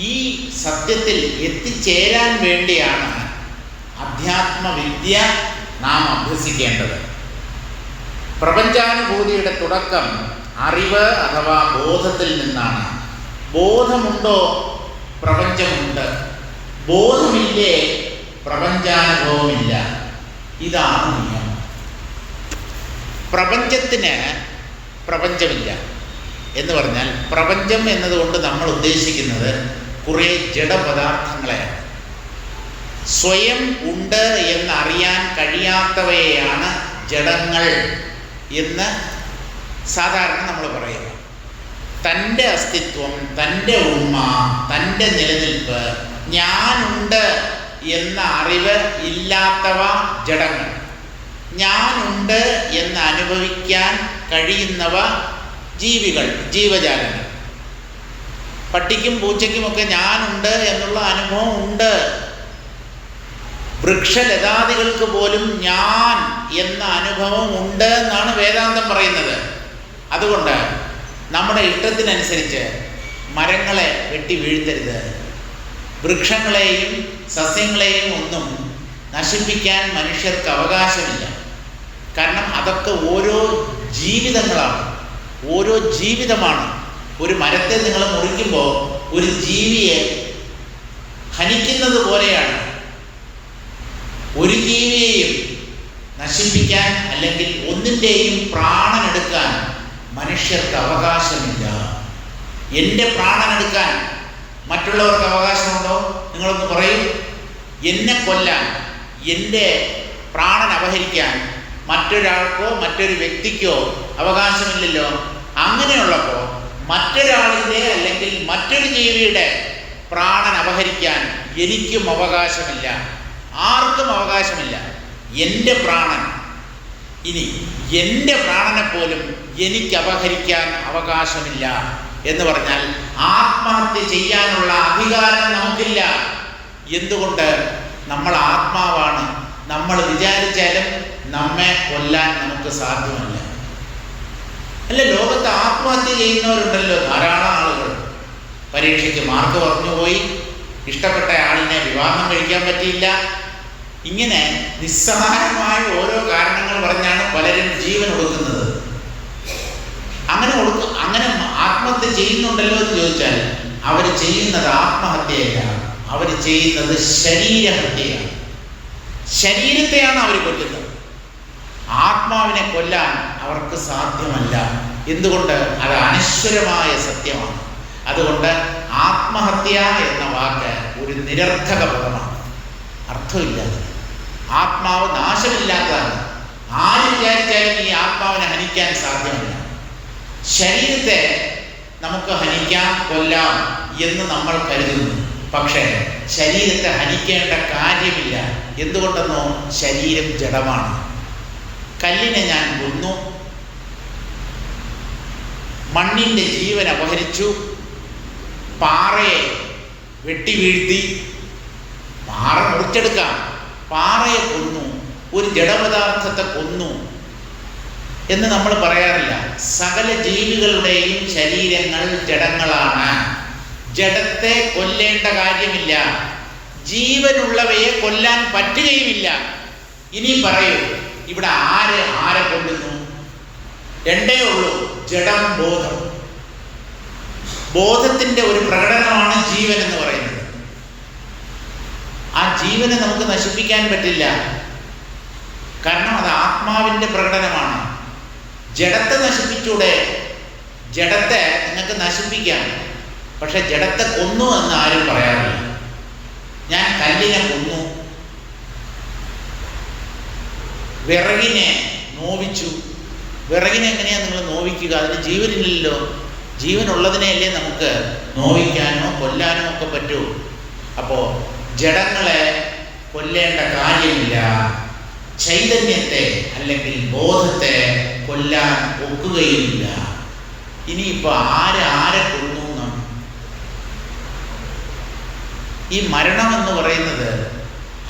ഈ സത്യത്തിൽ എത്തിച്ചേരാൻ വേണ്ടിയാണ് അധ്യാത്മവിദ്യ നാം അഭ്യസിക്കേണ്ടത്. പ്രപഞ്ചാനുഭൂതിയുടെ തുടക്കം അറിവ് അഥവാ ബോധത്തിൽ നിന്നാണ്. ബോധമുണ്ടോ പ്രപഞ്ചമുണ്ട്, ബോധമില്ലേ പ്രപഞ്ചാനുഭവമില്ല. ഇതാണ് നിയമം. പ്രപഞ്ചത്തിന് പ്രപഞ്ചമില്ല എന്ന് പറഞ്ഞാൽ പ്രപഞ്ചം എന്നതുകൊണ്ട് നമ്മൾ ഉദ്ദേശിക്കുന്നത് കുറേ ജഡപദാർത്ഥങ്ങളെയാണ്. സ്വയം ഉണ്ട് എന്നറിയാൻ കഴിയാത്തവയെയാണ് ജഡങ്ങൾ എന്ന് സാധാരണ നമ്മൾ പറയുക. തൻ്റെ അസ്തിത്വം, തൻ്റെ ഉണ്മ, തൻ്റെ നിലനിൽപ്പ്, ഞാനുണ്ട് എന്ന അറിവ് ഇല്ലാത്തവ ജഡങ്ങൾ. ഞാനുണ്ട് എന്ന് അനുഭവിക്കാൻ കഴിയുന്നവ ജീവികൾ, ജീവജാലങ്ങൾ. പട്ടിക്കും പൂച്ചയ്ക്കുമൊക്കെ ഞാനുണ്ട് എന്നുള്ള അനുഭവം ഉണ്ട്. വൃക്ഷലതാദികൾക്ക് പോലും ഞാൻ എന്ന അനുഭവം ഉണ്ട് എന്നാണ് വേദാന്തം പറയുന്നത്. അതുകൊണ്ട് നമ്മുടെ ഇഷ്ടത്തിനനുസരിച്ച് മരങ്ങളെ വെട്ടി വീഴ്ത്തരുത്. വൃക്ഷങ്ങളെയും സസ്യങ്ങളെയും ഒന്നും നശിപ്പിക്കാൻ മനുഷ്യർക്ക് അവകാശമില്ല. കാരണം അതൊക്കെ ഓരോ ജീവിതങ്ങളാണ്, ഓരോ ജീവിതമാണ്. ഒരു മരത്തെ നിങ്ങൾ മുറിക്കുമ്പോൾ ഒരു ജീവിയെ ഹനിക്കുന്നത് പോലെയാണ്. ഒരു ജീവിയെയും നശിപ്പിക്കാൻ അല്ലെങ്കിൽ ഒന്നിൻ്റെയും പ്രാണനെടുക്കാൻ മനുഷ്യർക്ക് അവകാശമില്ല. എൻ്റെ പ്രാണനെടുക്കാൻ മറ്റുള്ളവർക്ക് അവകാശമുണ്ടോ? നിങ്ങളൊന്ന് പറയൂ. എന്നെ കൊല്ലാൻ, എൻ്റെ പ്രാണൻ അപഹരിക്കാൻ മറ്റൊരാൾക്കോ മറ്റൊരു വ്യക്തിക്കോ അവകാശമില്ലല്ലോ. അങ്ങനെയുള്ളപ്പോൾ മറ്റൊരാളിൻ്റെ അല്ലെങ്കിൽ മറ്റൊരു ജീവിയുടെ പ്രാണൻ അപഹരിക്കാൻ എനിക്കും അവകാശമില്ല, ആർക്കും അവകാശമില്ല. എൻ്റെ പ്രാണൻ, ഇനി എൻ്റെ പ്രാണനെ പോലും എനിക്ക് അപഹരിക്കാൻ അവകാശമില്ല എന്ന് പറഞ്ഞാൽ ആത്മഹത്യ ചെയ്യാനുള്ള അധികാരം നമുക്കില്ല. എന്തുകൊണ്ട്? നമ്മൾ ആത്മാവാണ്. നമ്മൾ വിചാരിച്ചാലും നമ്മെ കൊല്ലാൻ നമുക്ക് സാധ്യമല്ല. അല്ല, ലോകത്ത് ആത്മഹത്യ ചെയ്യുന്നവരുണ്ടല്ലോ ധാരാളം ആളുകൾ. പരീക്ഷയ്ക്ക് മാർക്ക് കുറഞ്ഞുപോയി, ഇഷ്ടപ്പെട്ട ആളിനെ വിവാഹം കഴിക്കാൻ പറ്റിയില്ല, ഇങ്ങനെ നിസ്സഹായമായ ഓരോ കാരണങ്ങൾ പറഞ്ഞാണ് പലരും ജീവൻ ഒടുക്കുന്നത്. അങ്ങനെ ആത്മഹത്യ ചെയ്യുന്നുണ്ടല്ലോ എന്ന് ചോദിച്ചാൽ അവർ ചെയ്യുന്നത് ആത്മഹത്യയല്ല, അവർ ചെയ്യുന്നത് ശരീരഹത്യയാണ്. ശരീരത്തെയാണ് അവർ കൊല്ലുന്നത്. ആത്മാവിനെ കൊല്ലാൻ അവർക്ക് സാധ്യമല്ല. എന്തുകൊണ്ട്? അത് അനശ്വരമായ സത്യമാണ്. അതുകൊണ്ട് ആത്മഹത്യ എന്ന വാക്ക് ഒരു നിരർത്ഥക പദമാണ്, അർത്ഥമില്ലാതെ. ആത്മാവ് നാശമില്ലാത്തതാണ്. ആര് വിചാരിച്ചാലും ഈ ആത്മാവിനെ ഹനിക്കാൻ സാധ്യമല്ല. ശരീരത്തെ നമുക്ക് ഹനിക്കാം, കൊല്ലാം എന്ന് നമ്മൾ കരുതുന്നു. പക്ഷേ ശരീരത്തെ ഹനിക്കേണ്ട കാര്യമില്ല. എന്തുകൊണ്ടെന്നോ? ശരീരം ജഡമാണ്. കല്ലിനെ ഞാൻ കൊന്നു, മണ്ണിൻ്റെ ജീവൻ അപഹരിച്ചു, പാറയെ വെട്ടി വീഴ്ത്തി, പാറ മുറിച്ചെടുക്കാം, പാറയെ കൊന്നു, ഒരു ജഡപദാർത്ഥത്തെ കൊന്നു എന്ന് നമ്മൾ പറയാറില്ല. സകല ജീവികളുടെയും ശരീരങ്ങൾ ജഡങ്ങളാണ്. ജഡത്തെ കൊല്ലേണ്ട കാര്യമില്ല. ജീവനുള്ളവയെ കൊല്ലാൻ പറ്റുകയുമില്ല. ഇനി പറയൂ, ഇവിടെ ആരെ കൊല്ലുന്നു? രണ്ടേ ഉള്ളൂ, ജഡം, ബോധം. ബോധത്തിൻ്റെ ഒരു പ്രകടനമാണ് ജീവൻ എന്ന് പറയുന്നത്. ആ ജീവനെ നമുക്ക് നശിപ്പിക്കാൻ പറ്റില്ല, കാരണം അത് ആത്മാവിൻ്റെ പ്രകടനമാണ്. ജഡത്തെ നശിപ്പിച്ചൂടെ? ജഡത്തെ നിങ്ങൾക്ക് നശിപ്പിക്കാം, പക്ഷെ ജഡത്തെ കൊന്നു എന്ന് ആരും പറയാറില്ല. ഞാൻ കല്ലിനെ കൊന്നു, വിറകിനെ നോവിച്ചു. വിറകിനെ എങ്ങനെയാണ് നിങ്ങൾ നോവിക്കുക? അതിന് ജീവനില്ലല്ലോ. ജീവനുള്ളതിനെയല്ലേ നമുക്ക് നോവിക്കാനോ കൊല്ലാനോ ഒക്കെ പറ്റൂ. അപ്പോൾ ജഡങ്ങളെ കൊല്ലേണ്ട കാര്യമില്ല. ചൈതന്യത്തെ അല്ലെങ്കിൽ ബോധത്തെ കൊല്ലാൻ ഒക്കുകയുമില്ല. ഇനിയിപ്പോൾ ആരെ കൊന്നു എന്നാണ്. ഈ മരണം എന്ന് പറയുന്നത്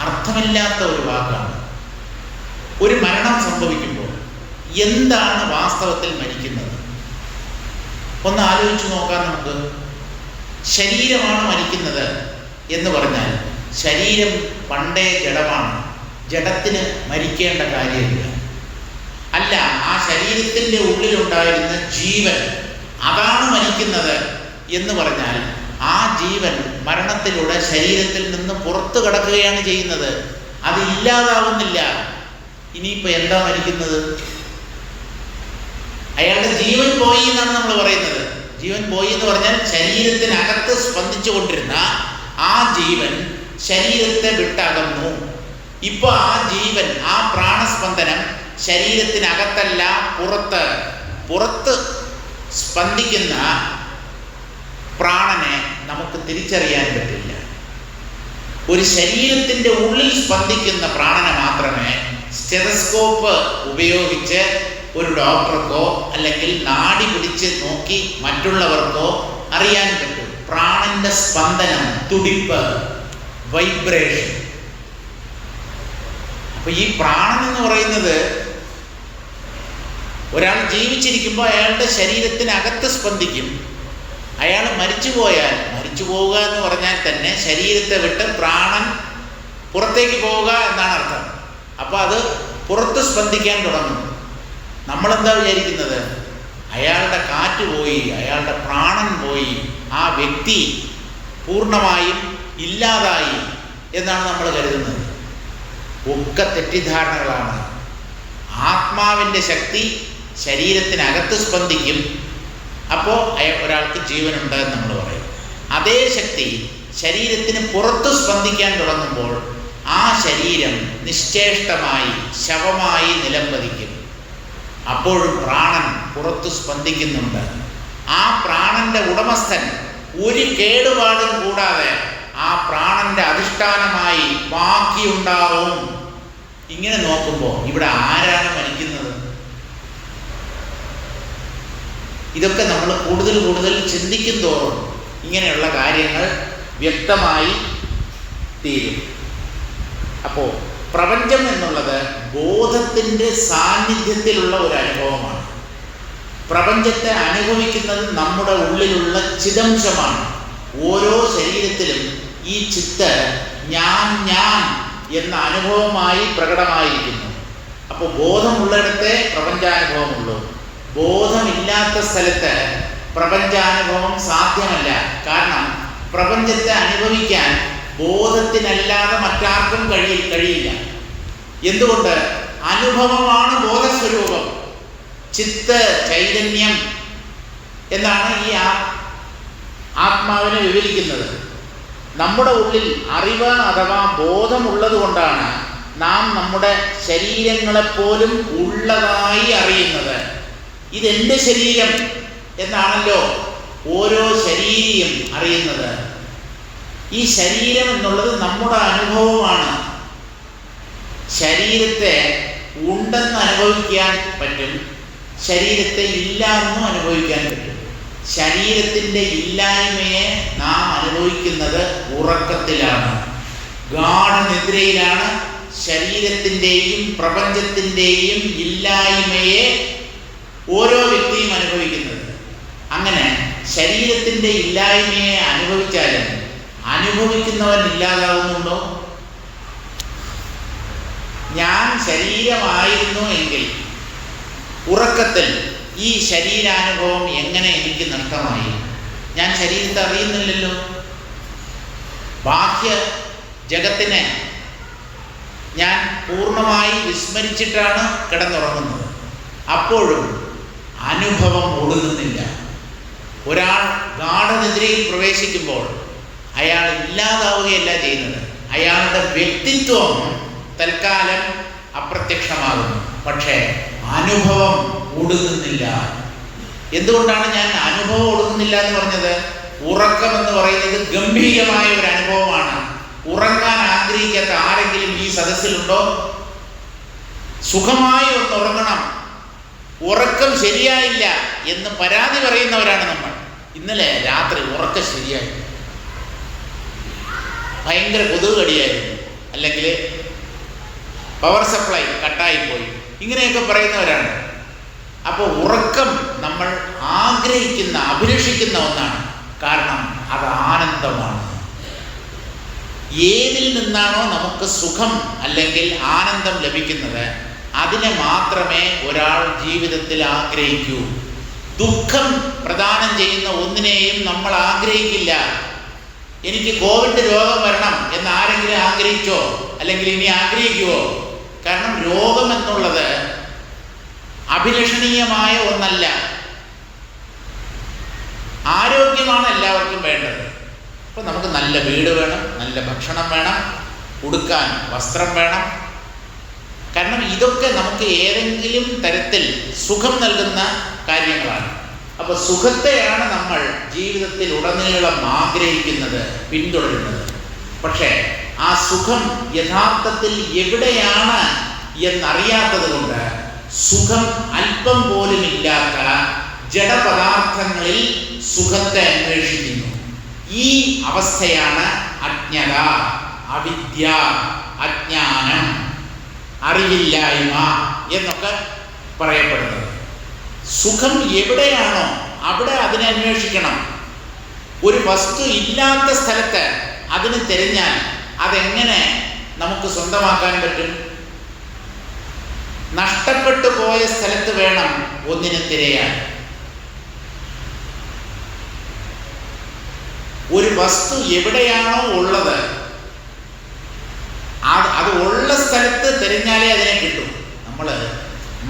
അർത്ഥമില്ലാത്ത ഒരു വാക്കാണ്. ഒരു മരണം സംഭവിക്കുമ്പോൾ എന്താണ് വാസ്തവത്തിൽ മരിക്കുന്നത്? ഒന്ന് ആലോചിച്ച് നോക്കാം നമുക്ക്. ശരീരമാണ് മരിക്കുന്നത് എന്ന് പറഞ്ഞാൽ ശരീരം പണ്ടേ ജഡമാണ്. ജഡത്തിന് മരിക്കേണ്ട കാര്യമില്ല. അല്ല, ആ ശരീരത്തിൻ്റെ ഉള്ളിലുണ്ടായിരുന്ന ജീവൻ അതാണ് മരിക്കുന്നത് എന്ന് പറഞ്ഞാൽ ആ ജീവൻ മരണത്തിലൂടെ ശരീരത്തിൽ നിന്ന് പുറത്തു കടക്കുകയാണ് ചെയ്യുന്നത്. അത് ഇല്ലാതാവുന്നില്ല. ഇനിയിപ്പോൾ എന്താ മരിക്കുന്നത്? അയാളുടെ ജീവൻ പോയി എന്നാണ് നമ്മൾ പറയുന്നത്. ജീവൻ പോയി എന്ന് പറഞ്ഞാൽ ശരീരത്തിനകത്ത് സ്പന്ദിച്ചു കൊണ്ടിരുന്ന ആ ജീവൻ ശരീരത്തെ വിട്ടകന്നു. ഇപ്പോൾ ആ ജീവൻ, ആ പ്രാണസ്പന്ദനം ശരീരത്തിനകത്തല്ല, പുറത്ത് സ്പന്ദിക്കുന്ന പ്രാണനെ നമുക്ക് തിരിച്ചറിയാൻ പറ്റില്ല. ഒരു ശരീരത്തിൻ്റെ ഉള്ളിൽ സ്പന്ദിക്കുന്ന പ്രാണനെ മാത്രമേ സ്റ്റെതസ്കോപ്പ് ഉപയോഗിച്ച് ഒരു ഡോക്ടർക്കോ അല്ലെങ്കിൽ നാഡി പിടിച്ച് നോക്കി മറ്റുള്ളവർക്കോ അറിയാൻ പറ്റും. പ്രാണന്റെ സ്പന്ദനം, തുടിപ്പ്, വൈബ്രേഷൻ. അപ്പൊ ഈ പ്രാണൻ എന്ന് പറയുന്നത് ഒരാൾ ജീവിച്ചിരിക്കുമ്പോൾ അയാളുടെ ശരീരത്തിനകത്ത് സ്പന്ദിക്കും. അയാൾ മരിച്ചു പോവുക എന്ന് പറഞ്ഞാൽ തന്നെ ശരീരത്തെ വിട്ട് പ്രാണൻ പുറത്തേക്ക് പോവുക എന്നാണ് അർത്ഥം. അപ്പോൾ അത് പുറത്ത് സ്പന്ദിക്കാൻ തുടങ്ങും. നമ്മളെന്താ വിചാരിക്കുന്നത്? അയാളുടെ കാറ്റ് പോയി, അയാളുടെ പ്രാണൻ പോയി, ആ വ്യക്തി പൂർണ്ണമായും ഇല്ലാതായി എന്നാണ് നമ്മൾ കരുതുന്നത്. ഒക്കെ തെറ്റിദ്ധാരണകളാണ്. ആത്മാവിൻ്റെ ശക്തി ശരീരത്തിനകത്ത് സ്പന്ദിക്കും, അപ്പോൾ ഒരാൾക്ക് ജീവനുണ്ട് എന്ന് നമ്മൾ പറയും. അതേ ശക്തി ശരീരത്തിന് പുറത്ത് സ്പന്ദിക്കാൻ തുടങ്ങുമ്പോൾ ആ ശരീരം നിശ്ചേഷ്ടമായി ശവമായി നിലംപതിക്കും. അപ്പോഴും പ്രാണൻ പുറത്ത് സ്പന്ദിക്കുന്നുണ്ട്. ആ പ്രാണന്റെ ഉടമസ്ഥൻ ഒരു കേടുപാടും കൂടാതെ ആ പ്രാണന്റെ അധിഷ്ഠാനമായി ബാക്കിയുണ്ടാവും. ഇങ്ങനെ നോക്കുമ്പോൾ ഇവിടെ ആരാണ് മരിക്കുന്നത്? ഇതൊക്കെ നമ്മൾ കൂടുതൽ ചിന്തിക്കും തോറും ഇങ്ങനെയുള്ള കാര്യങ്ങൾ വ്യക്തമായി തീരും. അപ്പോൾ പ്രപഞ്ചം എന്നുള്ളത് ബോധത്തിൻ്റെ സാന്നിധ്യത്തിലുള്ള ഒരു അനുഭവമാണ്. പ്രപഞ്ചത്തെ അനുഭവിക്കുന്നത് നമ്മുടെ ഉള്ളിലുള്ള ചിദംശമാണ്. ഓരോ ശരീരത്തിലും ഈ ചിത്ത് ഞാൻ എന്ന അനുഭവമായി പ്രകടമായിരിക്കുന്നു. അപ്പോൾ ബോധമുള്ളിടത്തെ പ്രപഞ്ചാനുഭവമുള്ളൂ. ബോധമില്ലാത്ത സ്ഥലത്ത് പ്രപഞ്ചാനുഭവം സാധ്യമല്ല. കാരണം പ്രപഞ്ചത്തെ അനുഭവിക്കാൻ ബോധത്തിനല്ലാതെ മറ്റാർക്കും കഴിയില്ല. എന്തുകൊണ്ട്? അനുഭവമാണ് ബോധസ്വരൂപം. ചിത്ത്, ചൈതന്യം എന്നാണ് ഈ ആത്മാവിനെ വിവരിക്കുന്നത്. നമ്മുടെ ഉള്ളിൽ അറിവ് അഥവാ ബോധമുള്ളത് കൊണ്ടാണ് നാം നമ്മുടെ ശരീരങ്ങളെപ്പോലും ഉള്ളതായി അറിയുന്നത്. ഇതെൻ്റെ ശരീരം എന്നാണല്ലോ ഓരോ ശരീരിയും അറിയുന്നത്. ഈ ശരീരം എന്നുള്ളത് നമ്മുടെ അനുഭവമാണ്. ശരീരത്തെ ഉണ്ടെന്ന് അനുഭവിക്കാൻ പറ്റും, ശരീരത്തെ ഇല്ല എന്നും അനുഭവിക്കാൻ പറ്റും. ശരീരത്തിൻ്റെ ഇല്ലായ്മയെ നാം അനുഭവിക്കുന്നത് ഉറക്കത്തിലാണ്, ഗാഠനിദ്രയിലാണ്. ശരീരത്തിൻ്റെയും പ്രപഞ്ചത്തിൻ്റെയും ഇല്ലായ്മയെ ഓരോ വ്യക്തിയും അനുഭവിക്കുന്നത്. അങ്ങനെ ശരീരത്തിൻ്റെ ഇല്ലായ്മയെ അനുഭവിച്ചാലും അനുഭവിക്കുന്നവൻ ഇല്ലാതാവുന്നുണ്ടോ? ഞാൻ ശരീരമായിരുന്നു എങ്കിൽ ഉറക്കത്തിൽ ഈ ശരീരാനുഭവം എങ്ങനെ എനിക്ക് നഷ്ടമായി? ഞാൻ ശരീരത്തെ അറിയുന്നില്ലല്ലോ. ബാഹ്യ ജഗത്തിനെ ഞാൻ പൂർണ്ണമായി വിസ്മരിച്ചിട്ടാണ് കിടന്നുറങ്ങുന്നത്. അപ്പോഴും അനുഭവം ഒടുങ്ങുന്നില്ല. ഒരാൾ ഗാഠനിദ്രയിൽ പ്രവേശിക്കുമ്പോൾ അയാൾ ഇല്ലാതാവുകയല്ല ചെയ്യുന്നത്, അയാളുടെ വ്യക്തിത്വം തൽക്കാലം അപ്രത്യക്ഷമാകുന്നു. പക്ഷേ അനുഭവം ഒടുങ്ങുന്നില്ല. എന്തുകൊണ്ടാണ് ഞാൻ അനുഭവം ഒടുങ്ങുന്നില്ല എന്ന് പറഞ്ഞത്? ഉറക്കം എന്ന് പറയുന്നത് ഗംഭീരമായ ഒരു അനുഭവമാണ്. ഉറങ്ങാൻ ആഗ്രഹിക്കാത്ത ആരെങ്കിലും ഈ സദസ്സിലുണ്ടോ? സുഖമായി ഒന്ന് ഉറങ്ങണം, ഉറക്കം ശരിയായില്ല എന്ന് പരാതി പറയുന്നവരാണ് നമ്മൾ. ഇന്നലെ രാത്രി ഉറക്കം ശരിയായി, ഭയങ്കര കൊതുക് കടിയായിരുന്നു, അല്ലെങ്കിൽ പവർ സപ്ലൈ കട്ടായിപ്പോയി, ഇങ്ങനെയൊക്കെ പറയുന്നവരാണ്. അപ്പോൾ ഉറക്കം നമ്മൾ ആഗ്രഹിക്കുന്ന, അഭിലഷിക്കുന്ന ഒന്നാണ്. കാരണം അത് ആനന്ദമാണ്. ഏതിൽ നിന്നാണോ നമുക്ക് സുഖം അല്ലെങ്കിൽ ആനന്ദം ലഭിക്കുന്നത് അതിനെ മാത്രമേ ഒരാൾ ജീവിതത്തിൽ ആഗ്രഹിക്കൂ. ദുഃഖം പ്രദാനം ചെയ്യുന്ന ഒന്നിനെയും നമ്മൾ ആഗ്രഹിക്കില്ല. എനിക്ക് കോവിഡ് രോഗം വരണം എന്ന് ആരെങ്കിലും ആഗ്രഹിച്ചോ? അല്ലെങ്കിൽ ഇനി ആഗ്രഹിക്കുവോ? കാരണം രോഗം എന്നുള്ളത് അഭിലഷണീയമായ ഒന്നല്ല. ആരോഗ്യമാണ് എല്ലാവർക്കും വേണ്ടത്. അപ്പോൾ നമുക്ക് നല്ല വീട് വേണം, നല്ല ഭക്ഷണം വേണം, ഉടുക്കാൻ വസ്ത്രം വേണം. കാരണം ഇതൊക്കെ നമുക്ക് ഏതെങ്കിലും തരത്തിൽ സുഖം നൽകുന്ന കാര്യങ്ങളാണ്. അപ്പോൾ സുഖത്തെയാണ് നമ്മൾ ജീവിതത്തിൽ ഉടനീളം ആഗ്രഹിക്കുന്നത്, പിന്തുടരുന്നത്. പക്ഷേ ആ സുഖം യഥാർത്ഥത്തിൽ എവിടെയാണ് എന്നറിയാത്തത് കൊണ്ട് സുഖം അല്പം പോലും ഇല്ലാത്ത ജഡപദാർത്ഥങ്ങളിൽ സുഖത്തെ അന്വേഷിക്കുന്നു. ഈ അവസ്ഥയാണ് അജ്ഞത, അവിദ്യ, അജ്ഞാനം, അറിവില്ലായ്മ എന്നൊക്കെ പറയപ്പെടുന്നത്. സുഖം എവിടെയാണോ അവിടെ അതിനെ അന്വേഷിക്കണം. ഒരു വസ്തു ഇല്ലാത്ത സ്ഥലത്ത് അതിന് തിരഞ്ഞാൽ അതെങ്ങനെ നമുക്ക് സ്വന്തമാക്കാൻ പറ്റും? നഷ്ടപ്പെട്ടു പോയ സ്ഥലത്ത് വേണം ഒന്നിനെ തിരയാൻ. ഒരു വസ്തു എവിടെയാണോ ഉള്ളത് അത് ഉള്ള സ്ഥലത്ത് തിരഞ്ഞാലേ അതിനെ കിട്ടും. നമ്മൾ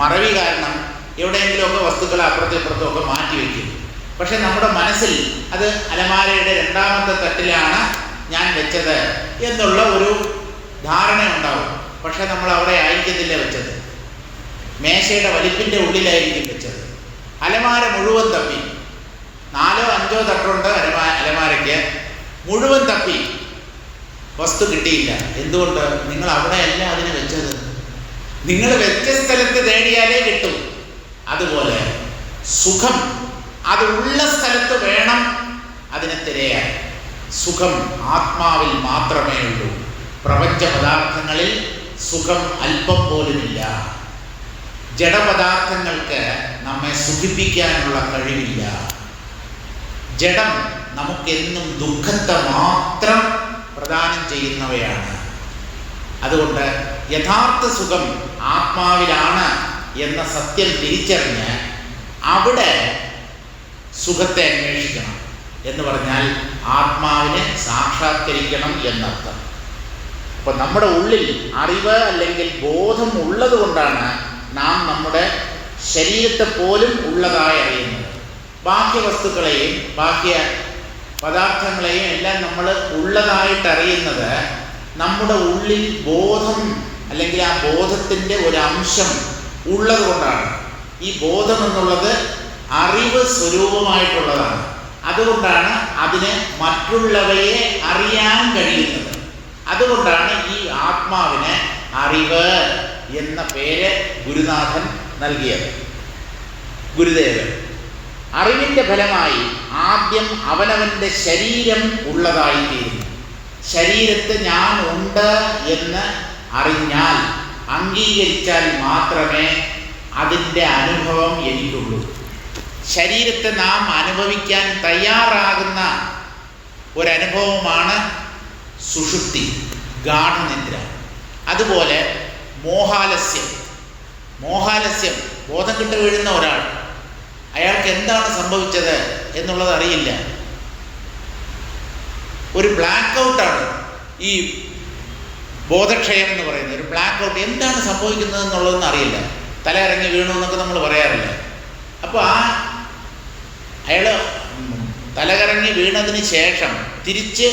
മറവി കാരണം എവിടെയെങ്കിലുമൊക്കെ വസ്തുക്കളെ അപ്പുറത്തും ഇപ്പുറത്തും ഒക്കെ മാറ്റി വയ്ക്കും. പക്ഷെ നമ്മുടെ മനസ്സിൽ അത് അലമാരയുടെ 2ാമത്തെ തട്ടിലാണ് ഞാൻ വെച്ചത് എന്നുള്ള ഒരു ധാരണ ഉണ്ടാവും. പക്ഷെ നമ്മൾ അവിടെ ആയിരിക്കത്തില്ല വെച്ചത്, മേശയുടെ വലിപ്പിൻ്റെ ഉള്ളിലായിരിക്കും വെച്ചത്. അലമാര മുഴുവൻ തപ്പി, 4ഓ 5ഓ തട്ടുണ്ട് അലമാരയ്ക്ക്, മുഴുവൻ തപ്പി, വസ്തു കിട്ടിയില്ല. എന്തുകൊണ്ട്? നിങ്ങൾ അവിടെയല്ല അതിന് വെച്ചത്. നിങ്ങൾ വെച്ച സ്ഥലത്ത് തേടിയാലേ കിട്ടും. അതുപോലെ സുഖം അത് ഉള്ള സ്ഥലത്ത് വേണം അതിനെ തിരയാൻ. സുഖം ആത്മാവിൽ മാത്രമേ ഉള്ളൂ. പ്രപഞ്ച പദാർത്ഥങ്ങളിൽ സുഖം അല്പം പോലുമില്ല. ജഡപദാർത്ഥങ്ങൾക്ക് നമ്മെ സുഖിപ്പിക്കാനുള്ള കഴിവില്ല. ജഡം നമുക്കെന്നും ദുഃഖത്തെ മാത്രം പ്രദാനം ചെയ്യുന്നവയാണ്. അതുകൊണ്ട് യഥാർത്ഥ സുഖം ആത്മാവിലാണ് എന്ന സത്യം തിരിച്ചറിഞ്ഞ് അവിടെ സുഖത്തെ അന്വേഷിക്കണം. എന്ന് പറഞ്ഞാൽ ആത്മാവിനെ സാക്ഷാത്കരിക്കണം എന്നർത്ഥം. അപ്പം നമ്മുടെ ഉള്ളിൽ അറിവ് അല്ലെങ്കിൽ ബോധം ഉള്ളത് കൊണ്ടാണ് നാം നമ്മുടെ ശരീരത്തെ പോലും ഉള്ളതായി അറിയുന്നത്. ബാഹ്യ വസ്തുക്കളെയും ബാഹ്യ പദാർത്ഥങ്ങളെയും എല്ലാം നമ്മൾ ഉള്ളതായിട്ട് അറിയുന്നത് നമ്മുടെ ഉള്ളിൽ ബോധം അല്ലെങ്കിൽ ആ ബോധത്തിൻ്റെ ഒരു അംശം ഉള്ളത് കൊണ്ടാണ്. ഈ ബോധം എന്നുള്ളത് അറിവ് സ്വരൂപമായിട്ടുള്ളതാണ്. അതുകൊണ്ടാണ് അതിന് മറ്റുള്ളവയെ അറിയാൻ കഴിയുന്നത്. അതുകൊണ്ടാണ് ഈ ആത്മാവിന് അറിവ് എന്ന പേര് ഗുരുനാഥൻ നൽകിയത്, ഗുരുദേവൻ. അറിവിൻ്റെ ഫലമായി ആദ്യം അവനവൻ്റെ ശരീരം ഉള്ളതായിത്തീരുന്നു. ശരീരത്ത് ഞാൻ ഉണ്ട് എന്ന് അറിഞ്ഞാൽ, അംഗീകരിച്ചാൽ മാത്രമേ അതിൻ്റെ അനുഭവം എനിക്കുള്ളൂ. ശരീരത്തെ നാം അനുഭവിക്കാൻ തയ്യാറാകുന്ന ഒരനുഭവമാണ് സുഷുപ്തി, ഗാഠനിദ്ര. അതുപോലെ മോഹാലസ്യം, ബോധം കിട്ട് വീഴുന്ന ഒരാൾ, അയാൾക്ക് എന്താണ് സംഭവിച്ചത് എന്നുള്ളത് അറിയില്ല. ഒരു ബ്ലാക്ക് ഔട്ടാണ് ഈ ബോധക്ഷയം എന്ന് പറയുന്നത്. ഒരു ബ്ലാക്ക് ഔട്ട്, എന്താണ് സംഭവിക്കുന്നത് എന്നുള്ളതൊന്നും അറിയില്ല. തല ഇറങ്ങി വീണു എന്നൊക്കെ നമ്മൾ പറയാറില്ല. അപ്പോൾ അയാൾ തലകറങ്ങി വീണതിന് ശേഷം തിരിച്ച്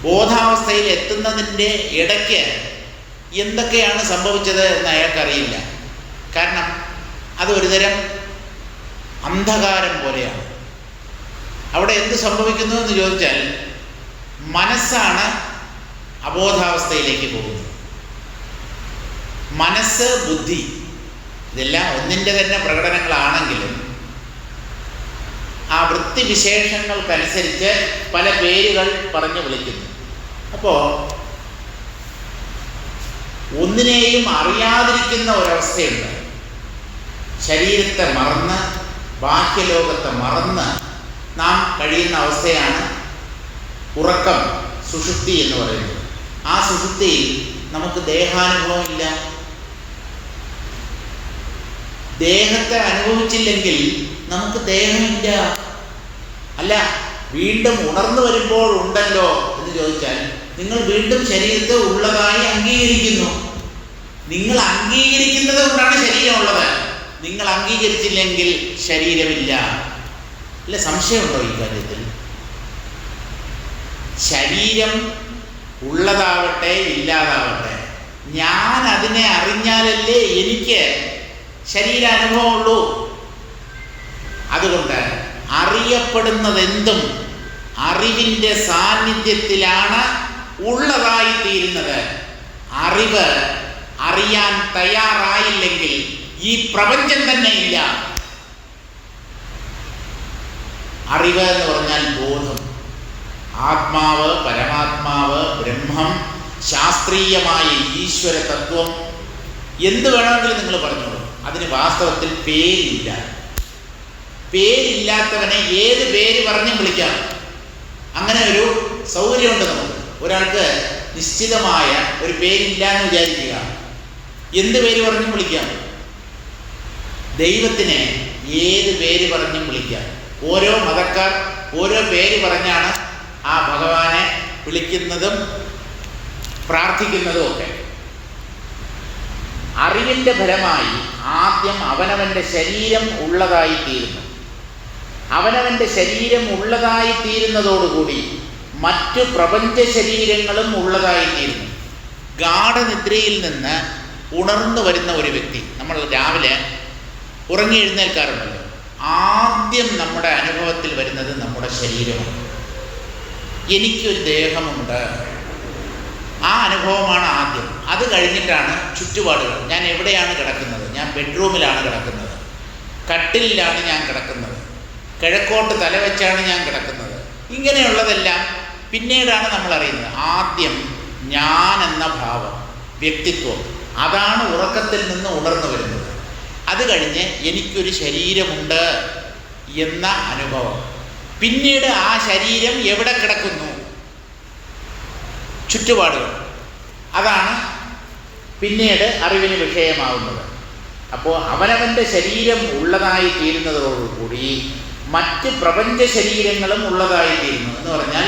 ബോധാവസ്ഥയിൽ എത്തുന്നതിൻ്റെ ഇടയ്ക്ക് എന്തൊക്കെയാണ് സംഭവിച്ചത് എന്ന് അയാൾക്കറിയില്ല. കാരണം അത് ഒരുതരം അന്ധകാരം പോലെയാണ്. അവിടെ എന്ത് സംഭവിക്കുന്നു എന്ന് ചോദിച്ചാൽ മനസ്സാണ് അബോധാവസ്ഥയിലേക്ക് പോകുന്നത്. മനസ്സ്, ബുദ്ധി ഇതെല്ലാം ഒന്നിൻ്റെ തന്നെ പ്രകടനങ്ങളാണെങ്കിലും ആ വൃത്തിവിശേഷങ്ങൾക്കനുസരിച്ച് പല പേരുകൾ പറഞ്ഞു വിളിക്കുന്നു. അപ്പോൾ ഒന്നിനെയും അറിയാതിരിക്കുന്ന ഒരവസ്ഥയുണ്ട്. ശരീരത്തെ മറന്ന്, ബാഹ്യലോകത്തെ മറന്ന് നാം കഴിയുന്ന അവസ്ഥയാണ് ഉറക്കം, സുഷുപ്തി എന്ന് പറയുന്നത്. ആ സുഷുപ്തിയിൽ നമുക്ക് ദേഹാനുഭവം ഇല്ല. ദേഹത്തെ അനുഭവിച്ചില്ലെങ്കിൽ നമുക്ക് ദേഹമില്ല. അല്ല, വീണ്ടും ഉണർന്നു വരുമ്പോൾ ഉണ്ടല്ലോ എന്ന് ചോദിച്ചാൽ, നിങ്ങൾ വീണ്ടും ശരീരത്തെ ഉള്ളതായി അംഗീകരിക്കുന്നു. നിങ്ങൾ അംഗീകരിക്കുന്നത് കൊണ്ടാണ് ശരീരമുള്ളത്. നിങ്ങൾ അംഗീകരിച്ചില്ലെങ്കിൽ ശരീരമില്ല. അല്ല, സംശയമുണ്ടോ ഈ കാര്യത്തിൽ? ശരീരം ഉള്ളതാവട്ടെ ഇല്ലാതാവട്ടെ, ഞാൻ അതിനെ അറിഞ്ഞാലല്ലേ എനിക്ക് ശരീരാനുഭവമുള്ളൂ. അതുകൊണ്ട് അറിയപ്പെടുന്നതെന്തും അറിവിൻ്റെ സാന്നിധ്യത്തിലാണ് ഉള്ളതായി തീരുന്നത്. അറിവ് അറിയാൻ തയ്യാറായില്ലെങ്കിൽ ഈ പ്രപഞ്ചം തന്നെ ഇല്ല. അറിവ് എന്ന് പറഞ്ഞാൽ ബോധം, ആത്മാവ്, പരമാത്മാവ്, ബ്രഹ്മം, ശാസ്ത്രീയമായ ഈശ്വര തത്വം, എന്ത് വേണമെങ്കിലും നിങ്ങൾ പറഞ്ഞോളൂ. അതിന് വാസ്തവത്തിൽ പേരില്ല. പേരില്ലാത്തവനെ ഏത് പേര് പറഞ്ഞും വിളിക്കാം. അങ്ങനെ ഒരു സൗകര്യമുണ്ട് നമുക്ക്. ഒരാൾക്ക് നിശ്ചിതമായ ഒരു പേരില്ല എന്ന് വിചാരിക്കുക, എന്ത് പേര് പറഞ്ഞും വിളിക്കാം. ദൈവത്തിനെ ഏത് പേര് പറഞ്ഞും വിളിക്കാം. ഓരോ മതക്കാർ ഓരോ പേര് പറഞ്ഞാണ് ആ ഭഗവാനെ വിളിക്കുന്നതും പ്രാർത്ഥിക്കുന്നതും ഒക്കെ. അറിവിൻ്റെ ഫലമായി ആദ്യം അവനവൻ്റെ ശരീരം ഉള്ളതായിത്തീരുന്നു. അവനവൻ്റെ ശരീരം ഉള്ളതായിത്തീരുന്നതോടുകൂടി മറ്റു പ്രപഞ്ച ശരീരങ്ങളും ഉള്ളതായിത്തീരുന്നു. ഗാഠനിദ്രയിൽ നിന്ന് ഉണർന്നു വരുന്ന ഒരു വ്യക്തി, നമ്മൾ രാവിലെ ഉറങ്ങി എഴുന്നേൽക്കാറുണ്ടല്ലോ, ആദ്യം നമ്മുടെ അനുഭവത്തിൽ വരുന്നത് നമ്മുടെ ശരീരമാണ്. എനിക്കൊരു ദേഹമുണ്ട്, ആ അനുഭവമാണ് ആദ്യം. അത് കഴിഞ്ഞിട്ടാണ് ചുറ്റുപാടുകൾ. ഞാൻ എവിടെയാണ് കിടക്കുന്നത്? ഞാൻ ബെഡ്റൂമിലാണ് കിടക്കുന്നത്, കട്ടിലിലാണ് ഞാൻ കിടക്കുന്നത്, കിഴക്കോട്ട് തലവെച്ചാണ് ഞാൻ കിടക്കുന്നത്. ഇങ്ങനെയുള്ളതെല്ലാം പിന്നീടാണ് നമ്മൾ അറിയുന്നത്. ആദ്യം ഞാൻ എന്ന ഭാവം, വ്യക്തിത്വം, അതാണ് ഉറക്കത്തിൽ നിന്ന് ഉണർന്നു വരുന്നത്. അത് കഴിഞ്ഞ് എനിക്കൊരു ശരീരമുണ്ട് എന്ന അനുഭവം. പിന്നീട് ആ ശരീരം എവിടെ കിടക്കുന്നു? ചുറ്റുപാടുകൾ. അതാണ് പിന്നീട് അറിവിന് വിഷയമാവുന്നത്. അപ്പോൾ അവനവൻ്റെ ശരീരം ഉള്ളതായി തീരുന്നതോടുകൂടി മറ്റ് പ്രപഞ്ച ശരീരങ്ങളും ഉള്ളതായി തീരുന്നു. എന്ന് പറഞ്ഞാൽ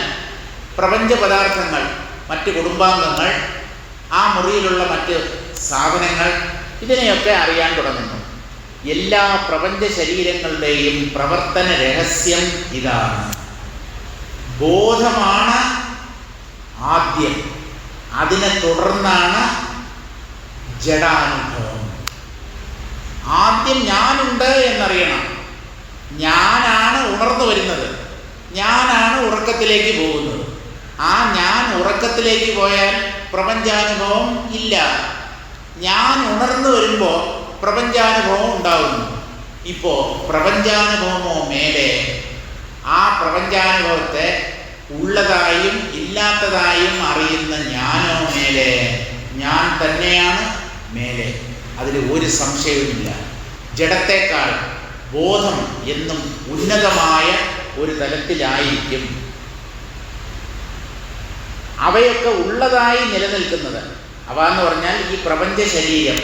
പ്രപഞ്ച പദാർത്ഥങ്ങൾ, മറ്റ് കുടുംബാംഗങ്ങൾ, ആ മുറിയിലുള്ള മറ്റ് സാധനങ്ങൾ, ഇതിനെയൊക്കെ അറിയാൻ തുടങ്ങുന്നു. എല്ലാ പ്രപഞ്ച ശരീരങ്ങളുടെയും പ്രവർത്തന രഹസ്യം ഇതാണ്. ബോധമാണ് ആദ്യം, അതിനെ തുടർന്നാണ് ജഡാനുഭവം. ആദ്യം ഞാനുണ്ട് എന്നറിയണം. ഞാനാണ് ഉണർന്നു വരുന്നത്, ഞാനാണ് ഉറക്കത്തിലേക്ക് പോകുന്നത്. ആ ഞാൻ ഉറക്കത്തിലേക്ക് പോയാൽ പ്രപഞ്ചാനുഭവം ഇല്ല. ഞാൻ ഉണർന്നു വരുമ്പോൾ പ്രപഞ്ചാനുഭവം ഉണ്ടാകുന്നു. ഇപ്പോൾ പ്രപഞ്ചാനുഭവമോ മേലെ, ആ പ്രപഞ്ചാനുഭവത്തെ ഉള്ളതായും ഇല്ലാത്തതായും അറിയുന്ന ഞാനോ മേലെ, ഞാൻ തന്നെയാണ് മേലെ. അതിൽ ഒരു സംശയവുമില്ല. ജഡത്തേക്കാൾ ബോധം എന്നും ഉന്നതമായ ഒരു തലത്തിലായിരിക്കും. അവയൊക്കെ ഉള്ളതായി നിലനിൽക്കുന്നത്. അവ എന്ന് പറഞ്ഞാൽ ഈ പ്രപഞ്ച ശരീരം,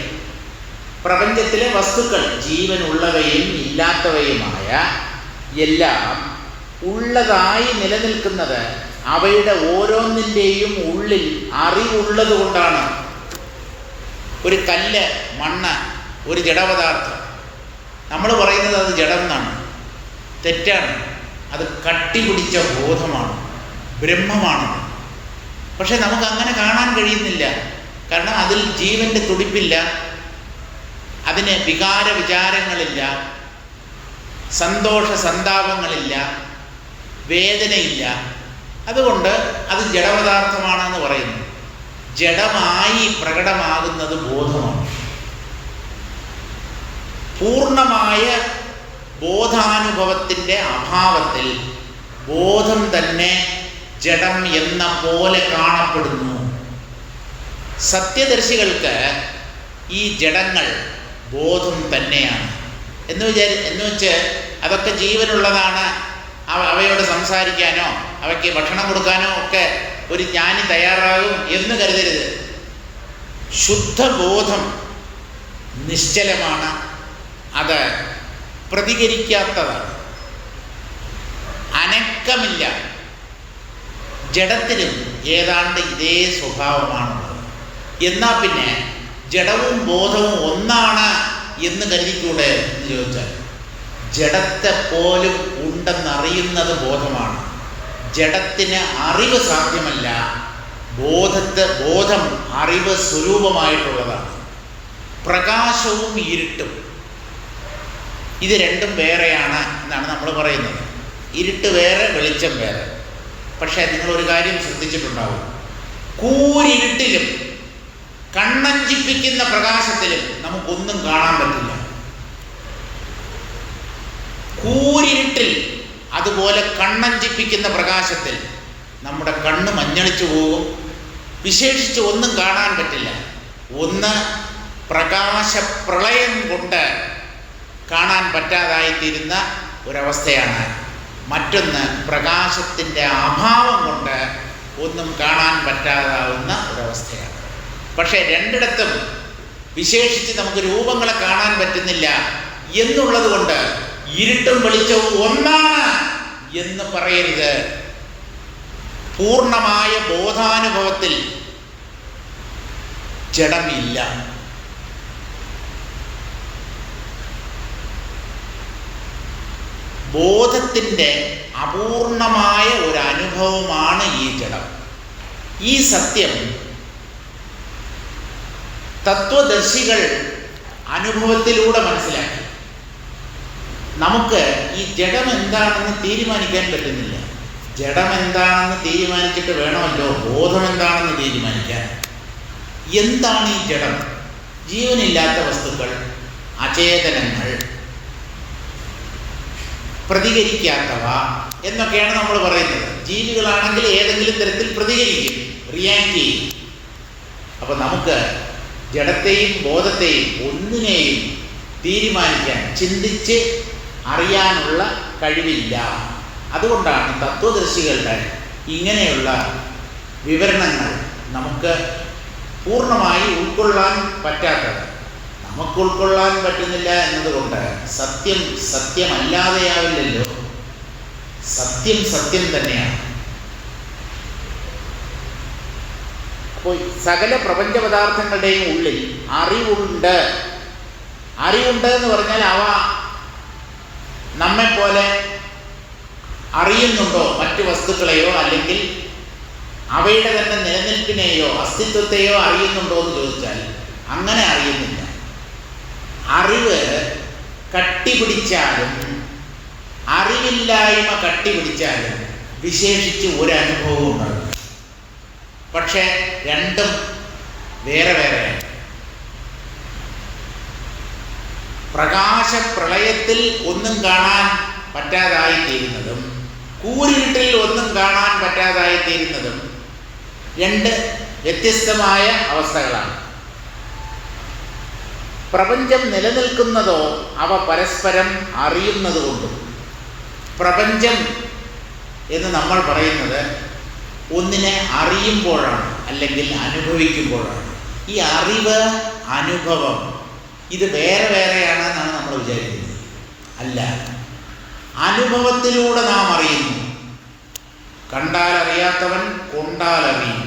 പ്രപഞ്ചത്തിലെ വസ്തുക്കൾ, ജീവനുള്ളവയും ഇല്ലാത്തവയുമായ എല്ലാം ഉള്ളതായി നിലനിൽക്കുന്നത് അവയുടെ ഓരോന്നിൻ്റെയും ഉള്ളിൽ അറിവുള്ളത് കൊണ്ടാണ്. ഒരു കല്ല്, മണ്ണ്, ഒരു ജഡപദാർത്ഥം, നമ്മൾ പറയുന്നത് അത് ജഡം എന്നാണ്. തെറ്റാണ്. അത് കട്ടിപിടിച്ച ബോധമാണ്, ബ്രഹ്മമാണ്. പക്ഷെ നമുക്ക് അങ്ങനെ കാണാൻ കഴിയുന്നില്ല. കാരണം അതിൽ ജീവൻ്റെ തുടിപ്പില്ല, അതിന് വികാര വിചാരങ്ങളില്ല, സന്തോഷ സന്താപങ്ങളില്ല, വേദനയില്ല. അതുകൊണ്ട് അത് ജഡപദാർത്ഥമാണെന്ന് പറയുന്നു. ജഡമായി പ്രകടമാകുന്നത് ബോധമാണ്. പൂർണ്ണമായ ബോധാനുഭവത്തിൻ്റെ അഭാവത്തിൽ ബോധം തന്നെ ജഡം എന്ന പോലെ കാണപ്പെടുന്നു. സത്യദർശികൾക്ക് ഈ ജഡങ്ങൾ ബോധം തന്നെയാണ് എന്ന് വെച്ച് അതൊക്കെ ജീവനുള്ളതാണ്, അവയോട് സംസാരിക്കാനോ അവയ്ക്ക് ഭക്ഷണം കൊടുക്കാനോ ഒക്കെ ഒരു ജ്ഞാനി തയ്യാറാകും എന്ന് കരുതരുത്. ശുദ്ധബോധം നിശ്ചലമാണ്, അത് പ്രതികരിക്കാത്തതാണ്, അനക്കമില്ല. ജഡത്തിനും ഏതാണ്ട് ഇതേ സ്വഭാവമാണുള്ളത്. എന്നാൽ പിന്നെ ജഡവും ബോധവും ഒന്നാണ് എന്ന് കരുതിക്കൂടെ എന്ന് ചോദിച്ചാൽ, ജഡത്തെ പോലും ഉണ്ടെന്നറിയുന്നത് ബോധമാണ്. ജഡത്തിന് അറിവ് സാധ്യമല്ല, ബോധം അറിവ് സ്വരൂപമായിട്ടുള്ളതാണ്. പ്രകാശവും ഇരുട്ടും ഇത് രണ്ടും വേറെയാണ് എന്നാണ് നമ്മൾ പറയുന്നത്. ഇരുട്ട് വേറെ, വെളിച്ചം വേറെ. പക്ഷേ നിങ്ങളൊരു കാര്യം ശ്രദ്ധിച്ചിട്ടുണ്ടാവും, കൂരിരുട്ടിലും കണ്ണഞ്ചിപ്പിക്കുന്ന പ്രകാശത്തിലും നമുക്കൊന്നും കാണാൻ പറ്റില്ല. കൂരിരുട്ടിൽ അതുപോലെ കണ്ണഞ്ചിപ്പിക്കുന്ന പ്രകാശത്തിൽ നമ്മുടെ കണ്ണ് മഞ്ഞളിച്ചു പോകും, വിശേഷിച്ച് ഒന്നും കാണാൻ പറ്റില്ല. ഒന്ന് പ്രകാശപ്രളയം കൊണ്ട് കാണാൻ പറ്റാതായിത്തീരുന്ന ഒരവസ്ഥയാണ്, മറ്റൊന്ന് പ്രകാശത്തിൻ്റെ അഭാവം കൊണ്ട് ഒന്നും കാണാൻ പറ്റാതാവുന്ന ഒരവസ്ഥയാണ്. പക്ഷേ രണ്ടിടത്തും വിശേഷിച്ച് നമുക്ക് രൂപങ്ങളെ കാണാൻ പറ്റുന്നില്ല എന്നുള്ളത് കൊണ്ട് ഇരുട്ടും വെളിച്ചവും ഒന്നാണ് എന്ന് പറയരുത്. പൂർണ്ണമായ ബോധാനുഭവത്തിൽ ജഡമില്ല. ബോധത്തിൻ്റെ അപൂർണമായ ഒരു അനുഭവമാണ് ഈ ജഡം. ഈ സത്യം തത്വദർശികൾ അനുഭവത്തിലൂടെ മനസ്സിലാക്കി. നമുക്ക് ഈ ജഡം എന്താണെന്ന് തീരുമാനിക്കാൻ പറ്റുന്നില്ല. ജഡം എന്താണെന്ന് തീരുമാനിച്ചിട്ട് വേണമല്ലോ ബോധം എന്താണെന്ന് തീരുമാനിക്കാൻ. എന്താണ് ഈ ജഡം? ജീവനില്ലാത്ത വസ്തുക്കൾ, അചേതനങ്ങൾ, പ്രതികരിക്കാത്തവ എന്നൊക്കെയാണ് നമ്മൾ പറയുന്നത്. ജീവികളാണെങ്കിൽ ഏതെങ്കിലും തരത്തിൽ പ്രതികരിക്കും, റിയാക്ട് ചെയ്യും. അപ്പോൾ നമുക്ക് ജഡത്തെയും ബോധത്തെയും ഒന്നിനെയും തീരുമാനിക്കാൻ, ചിന്തിച്ച് അറിയാനുള്ള കഴിവില്ല. അതുകൊണ്ടാണ് തത്വദർശികളുടെ ഇങ്ങനെയുള്ള വിവരണങ്ങൾ നമുക്ക് പൂർണ്ണമായി ഉൾക്കൊള്ളാൻ പറ്റാത്തത്. നമുക്ക് ഉൾക്കൊള്ളാൻ പറ്റുന്നില്ല എന്നതുകൊണ്ട് സത്യം സത്യമല്ലാതെയാവില്ലല്ലോ. സത്യം സത്യം തന്നെയാണ്. അപ്പോൾ സകല പ്രപഞ്ച പദാർത്ഥങ്ങളുടെയും ഉള്ളിൽ അറിവുണ്ട്. അറിവുണ്ട് എന്ന് പറഞ്ഞാൽ അവ നമ്മെപ്പോലെ അറിയുന്നുണ്ടോ മറ്റു വസ്തുക്കളെയോ, അല്ലെങ്കിൽ അവയുടെ തന്നെ നിലനിൽപ്പിനെയോ അസ്തിത്വത്തെയോ അറിയുന്നുണ്ടോ എന്ന് ചോദിച്ചാൽ അങ്ങനെ അറിയുന്നില്ല. അറിവ് കട്ടിപിടിച്ചാലും അറിവില്ലായ്മ കട്ടിപിടിച്ചാലും വിശേഷിച്ച് ഒരനുഭവം ഉണ്ടാകും. പക്ഷെ രണ്ടും വേറെ വേറെയാണ്. പ്രകാശപ്രളയത്തിൽ ഒന്നും കാണാൻ പറ്റാതായിത്തീരുന്നതും കൂരിരുട്ടിൽ ഒന്നും കാണാൻ പറ്റാതായിത്തീരുന്നതും രണ്ട് വ്യത്യസ്തമായ അവസ്ഥകളാണ്. പ്രപഞ്ചം നിലനിൽക്കുന്നതോ അവ പരസ്പരം അറിയുന്നതുകൊണ്ടും. പ്രപഞ്ചം എന്ന് നമ്മൾ പറയുന്നത് ഒന്നിനെ അറിയുമ്പോഴാണ്, അല്ലെങ്കിൽ അനുഭവിക്കുമ്പോഴാണ്. ഈ അറിവ്, അനുഭവം ഇത് വേറെ വേറെയാണെന്നാണ് നമ്മൾ വിചാരിക്കുന്നത്. അല്ല, അനുഭവത്തിലൂടെ നാം അറിയുന്നു. കണ്ടാൽ അറിയാത്തവൻ കൊണ്ടാൽ അറിയും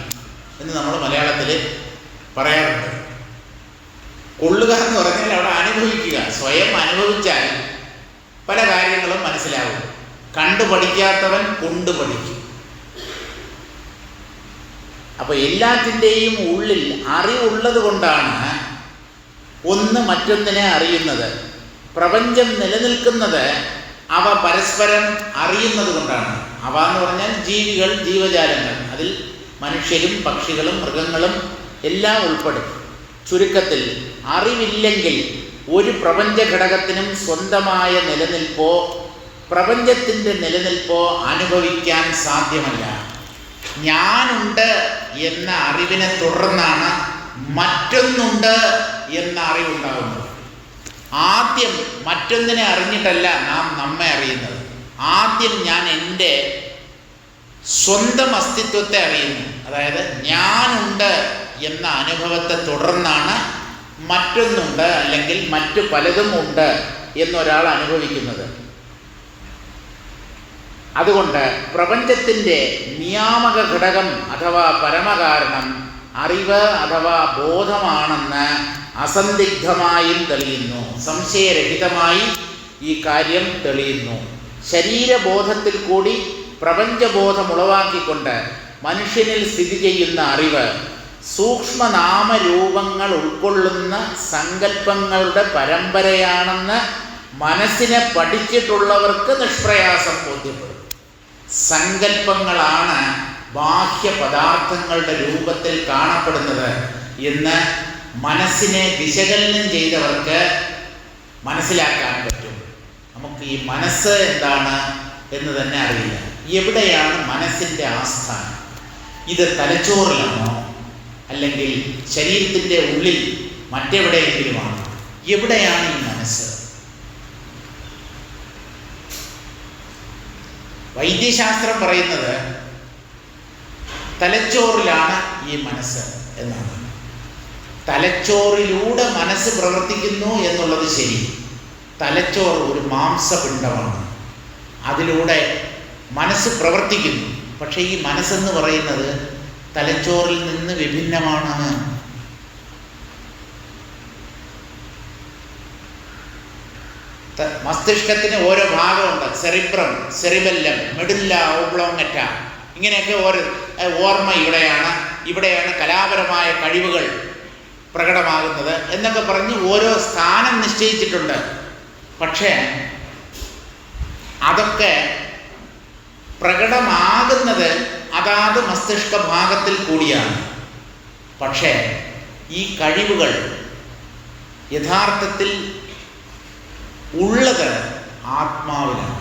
എന്ന് നമ്മൾ മലയാളത്തിൽ പറയാറുണ്ട്. കൊള്ളുക എന്ന് പറഞ്ഞാൽ അവിടെ അനുഭവിക്കുക. സ്വയം അനുഭവിച്ചാൽ പല കാര്യങ്ങളും മനസ്സിലാവും. കണ്ടു പഠിക്കാത്തവൻ കൊണ്ട് പഠിക്കും. അപ്പോൾ എല്ലാറ്റിൻ്റെയും ഉള്ളിൽ അറിവുള്ളത് കൊണ്ടാണ് ഒന്ന് മറ്റൊന്നിനെ അറിയുന്നത്. പ്രപഞ്ചം നിലനിൽക്കുന്നത് അവ പരസ്പരം അറിയുന്നത് കൊണ്ടാണ്. അവ എന്ന് പറഞ്ഞാൽ ജീവികൾ, ജീവജാലങ്ങൾ, അതിൽ മനുഷ്യരും പക്ഷികളും മൃഗങ്ങളും എല്ലാം ഉൾപ്പെടും. ചുരുക്കത്തിൽ അറിവില്ലെങ്കിൽ ഒരു പ്രപഞ്ച ഘടകത്തിനും സ്വന്തമായ നിലനിൽപ്പോ പ്രപഞ്ചത്തിൻ്റെ നിലനിൽപ്പോ അനുഭവിക്കാൻ സാധ്യമല്ല. ഞാനുണ്ട് എന്ന അറിവിനെ തുടർന്നാണ് മറ്റൊന്നുണ്ട് എന്ന അറിവുണ്ടാകുന്നത്. ആദ്യം മറ്റൊന്നിനെ അറിഞ്ഞിട്ടല്ല നാം നമ്മെ അറിയുന്നത്. ആദ്യം ഞാൻ എൻ്റെ സ്വന്തം അസ്തിത്വത്തെ അറിയുന്നു. അതായത് ഞാനുണ്ട് എന്ന അനുഭവത്തെ തുടർന്നാണ് മറ്റൊന്നുണ്ട് അല്ലെങ്കിൽ മറ്റു പലതും ഉണ്ട് എന്നൊരാൾ അനുഭവിക്കുന്നത്. അതുകൊണ്ട് പ്രപഞ്ചത്തിൻ്റെ നിയാമക ഘടകം അഥവാ പരമകാരണം അറിവ് അഥവാ ബോധമാണെന്ന് അസന്ദിഗ്ധമായും തെളിയുന്നു. സംശയരഹിതമായി ഈ കാര്യം തെളിയുന്നു. ശരീരബോധത്തിൽ കൂടി പ്രപഞ്ചബോധം ഉളവാക്കിക്കൊണ്ട് മനുഷ്യനിൽ സ്ഥിതി ചെയ്യുന്ന അറിവ് സൂക്ഷ്മനാമരൂപങ്ങൾ ഉൾക്കൊള്ളുന്ന സങ്കല്പങ്ങളുടെ പരമ്പരയാണെന്ന് മനസ്സിനെ പഠിച്ചിട്ടുള്ളവർക്ക് നിഷ്പ്രയാസം ബോധ്യപ്പെടും. സങ്കല്പങ്ങളാണ് ബാഹ്യ പദാർത്ഥങ്ങളുടെ രൂപത്തിൽ കാണപ്പെടുന്നത് എന്ന് മനസ്സിനെ വിശകലനം ചെയ്തവർക്ക് മനസ്സിലാക്കാൻ പറ്റും. നമുക്ക് ഈ മനസ്സ് എന്താണ് എന്ന് തന്നെ അറിയില്ല. എവിടെയാണ് മനസ്സിൻ്റെ ആസ്ഥാനം? ഇത് തലച്ചോറിലാണോ അല്ലെങ്കിൽ ശരീരത്തിൻ്റെ ഉള്ളിൽ മറ്റെവിടെയെങ്കിലുമാണോ? എവിടെയാണ് ഈ മനസ്സ്? വൈദ്യശാസ്ത്രം പറയുന്നത് തലച്ചോറിലാണ് ഈ മനസ്സ് എന്നാണ്. തലച്ചോറിലൂടെ മനസ്സ് പ്രവർത്തിക്കുന്നു എന്നുള്ളത് ശരി. തലച്ചോറ് ഒരു മാംസപിണ്ഡമാണ്, അതിലൂടെ മനസ്സ് പ്രവർത്തിക്കുന്നു. പക്ഷേ ഈ മനസ്സെന്ന് പറയുന്നത് തലച്ചോറിൽ നിന്ന് വിഭിന്നമാണ്. മസ്തിഷ്കത്തിന് ഓരോ ഭാഗമുണ്ട്. സെറിബ്രം, സെറിബെല്ലം, മെഡുല്ല ഓബ്ലോങ്ങറ്റ, ഇങ്ങനെയൊക്കെ ഓരോ ഓർമ്മ ഇവിടെയാണ് കലാപരമായ കഴിവുകൾ പ്രകടമാകുന്നത് എന്നൊക്കെ പറഞ്ഞ് ഓരോ സ്ഥാനം നിശ്ചയിച്ചിട്ടുണ്ട്. പക്ഷേ അതൊക്കെ പ്രകടമാകുന്നത് അതാത് മസ്തിഷ്ക ഭാഗത്തിൽ കൂടിയാണ്. പക്ഷേ ഈ കഴിവുകൾ യഥാർത്ഥത്തിൽ ഉള്ളത് ആത്മാവിലാണ്.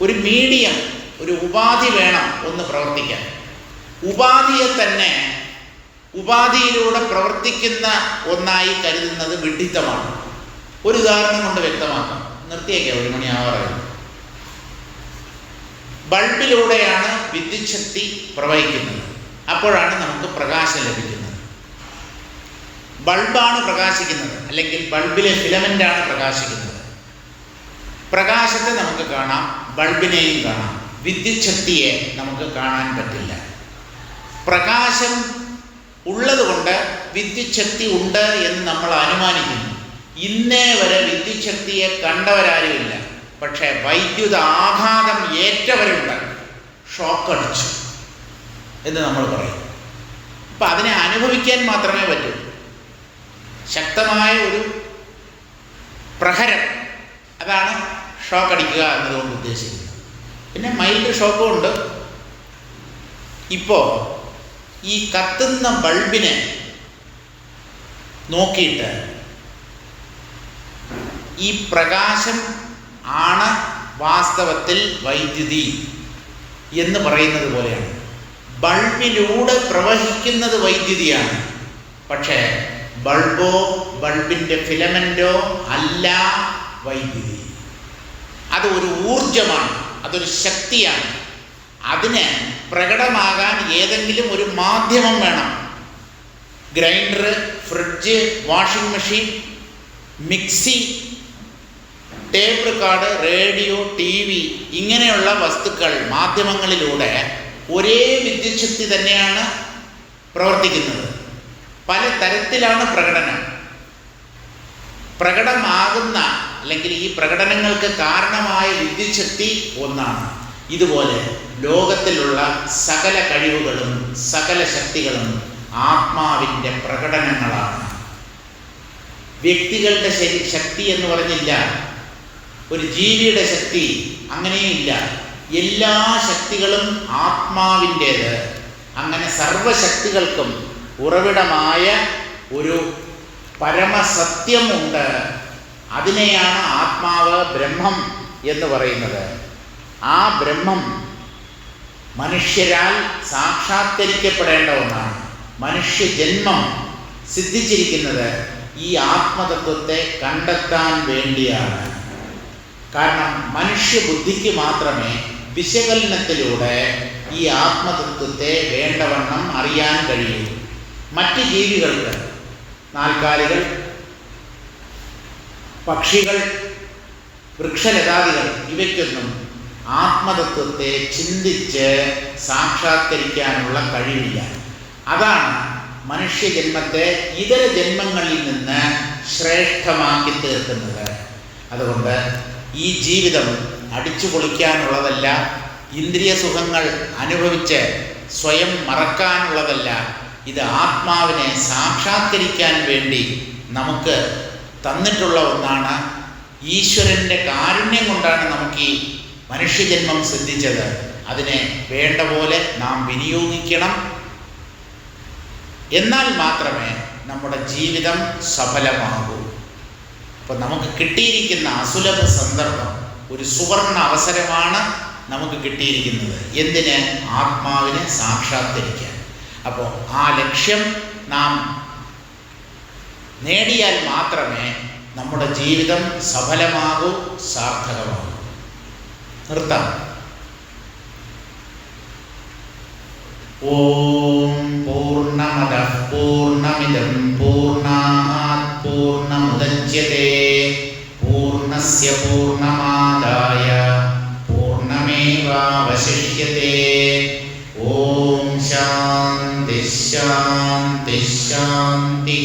ഒരു മീഡിയം, ഒരു ഉപാധി വേണം ഒന്ന് പ്രവർത്തിക്കാൻ. ഉപാധിയെ തന്നെ ഉപാധിയിലൂടെ പ്രവർത്തിക്കുന്ന ഒന്നായി കരുതുന്നത് വിഡ്ഢിത്തമാണ്. ഒരു ഉദാഹരണം കൊണ്ട് വ്യക്തമാക്കാം. നിർത്തിയേക്കെ, 1 മണിയാവാറായി. ബൾബിലൂടെയാണ് വിദ്യുത് ശക്തി പ്രവഹിക്കുന്നത്. അപ്പോഴാണ് നമുക്ക് പ്രകാശം ലഭിക്കുന്നത്. ബൾബാണ് പ്രകാശിക്കുന്നത്, അല്ലെങ്കിൽ ബൾബിലെ ഫിലമെൻ്റാണ് പ്രകാശിക്കുന്നത്. പ്രകാശത്തെ നമുക്ക് കാണാം, ബൾബിനെയും കാണാം. വിദ്യുത് ശക്തിയെ നമുക്ക് കാണാൻ പറ്റില്ല. പ്രകാശം ഉള്ളതുകൊണ്ട് വിദ്യുത് ശക്തി ഉണ്ട് എന്ന് നമ്മൾ അനുമാനിക്കുന്നു. ഇന്നേ വരെ വിദ്യുത് ശക്തിയെ കണ്ടവരാരുമില്ല. പക്ഷേ വൈദ്യുത ആഘാതം ഏറ്റവരുണ്ട്. ഷോക്കടിച്ചു എന്ന് നമ്മൾ പറയും. അപ്പം അതിനെ അനുഭവിക്കാൻ മാത്രമേ പറ്റൂ. ശക്തമായ ഒരു പ്രഹരം, അതാണ് ഷോക്കടിക്കുക എന്നതുകൊണ്ട് ഉദ്ദേശിക്കുന്നത്. പിന്നെ മൈൽഡ് ഷോക്കും ഉണ്ട്. ഇപ്പോൾ ഈ കത്തുന്ന ബൾബിനെ നോക്കിയിട്ട് ഈ പ്രകാശം ആണ് വാസ്തവത്തിൽ വൈദ്യുതി എന്ന് പറയുന്നത് പോലെയാണ്. ബൾബിലൂടെ പ്രവഹിക്കുന്നത് വൈദ്യുതിയാണ്. പക്ഷേ ബൾബോ ബൾബിൻ്റെ ഫിലമെൻ്റോ അല്ല വൈദ്യുതി. അത് ഒരു ഊർജമാണ്, അതൊരു ശക്തിയാണ്. അതിന് പ്രകടമാകാൻ ഏതെങ്കിലും ഒരു മാധ്യമം വേണം. Grinder, fridge, washing machine, mixie, tape record, radio, TV ഇങ്ങനെയുള്ള വസ്തുക്കൾ, മാധ്യമങ്ങളിലൂടെ ഒരേ വിദ്യുത് ശക്തി തന്നെയാണ് പ്രവർത്തിക്കുന്നത്. പല തരത്തിലാണ് പ്രകടമാകുന്ന അല്ലെങ്കിൽ ഈ പ്രകടനങ്ങൾക്ക് കാരണമായ വിദ്യുത് ശക്തി ഒന്നാണ്. ഇതുപോലെ ലോകത്തിലുള്ള സകല കഴിവുകളും സകല ശക്തികളും ആത്മാവിൻ്റെ പ്രകടനങ്ങളാണ്. വ്യക്തികളുടെ ശക്തി എന്ന് പറഞ്ഞില്ല, ഒരു ജീവിയുടെ ശക്തി അങ്ങനെയില്ല. എല്ലാ ശക്തികളും ആത്മാവിൻ്റേത്. അങ്ങനെ സർവശക്തികൾക്കും ഉറവിടമായ ഒരു പരമസത്യമുണ്ട്. അതിനെയാണ് ആത്മാവ്, ബ്രഹ്മം എന്ന് പറയുന്നത്. ആ ബ്രഹ്മം മനുഷ്യരാൽ സാക്ഷാത്കരിക്കപ്പെടേണ്ട ഒന്നാണ്. മനുഷ്യജന്മം സിദ്ധിച്ചിരിക്കുന്നത് ഈ ആത്മതത്വത്തെ കണ്ടെത്താൻ വേണ്ടിയാണ്. കാരണം മനുഷ്യബുദ്ധിക്ക് മാത്രമേ വിശകലനത്തിലൂടെ ഈ ആത്മതത്വത്തെ വേണ്ടവണ്ണം അറിയാൻ കഴിയൂ. മറ്റ് ജീവികൾക്ക്, നാൽക്കാലികൾ, പക്ഷികൾ, വൃക്ഷലതാദികൾ, ഇവയ്ക്കൊന്നും ആത്മതത്വത്തെ ചിന്തിച്ച് സാക്ഷാത്കരിക്കാനുള്ള കഴിവില്ല. അതാണ് മനുഷ്യജന്മത്തെ ഇതര ജന്മങ്ങളിൽ നിന്ന് ശ്രേഷ്ഠമാക്കി തീർക്കുന്നത്. അതുകൊണ്ട് ഈ ജീവിതം അടിച്ചു പൊളിക്കാനുള്ളതല്ല, ഇന്ദ്രിയ സുഖങ്ങൾ അനുഭവിച്ച് സ്വയം മറക്കാനുള്ളതല്ല. ഇത് ആത്മാവിനെ സാക്ഷാത്കരിക്കാൻ വേണ്ടി നമുക്ക് തന്നിട്ടുള്ള ഒന്നാണ്. ഈശ്വരൻ്റെ കാരുണ്യം കൊണ്ടാണ് നമുക്ക് ഈ മനുഷ്യജന്മം സിദ്ധിച്ചത്. അതിനെ വേണ്ട പോലെ നാം വിനിയോഗിക്കണം. എന്നാൽ മാത്രമേ നമ്മുടെ ജീവിതം സഫലമാകൂ. അപ്പോൾ നമുക്ക് കിട്ടിയിരിക്കുന്ന അസുലഭ സന്ദർഭം, ഒരു സുവർണ അവസരമാണ് നമുക്ക് കിട്ടിയിരിക്കുന്നത്. എന്തിന്? ആത്മാവിനെ സാക്ഷാത്കരിക്കാൻ. അപ്പോൾ ആ ലക്ഷ്യം നാം നേടിയാൽ മാത്രമേ നമ്മുടെ ജീവിതം സഫലമാകൂ, സാർത്ഥകമാകൂ. നിർത്താം. ഓം പൂർണ്ണമദഃ പൂർണ്ണമിദം പൂർണ്ണാത് പൂർണ്ണമുദച്യതേ പൂർണ്ണസ്യ പൂർണ്ണമാദായ പൂർണ്ണമേവാവശിഷ്യതേ. ഓം ശാന്തി ശാന്തി ശാന്തി.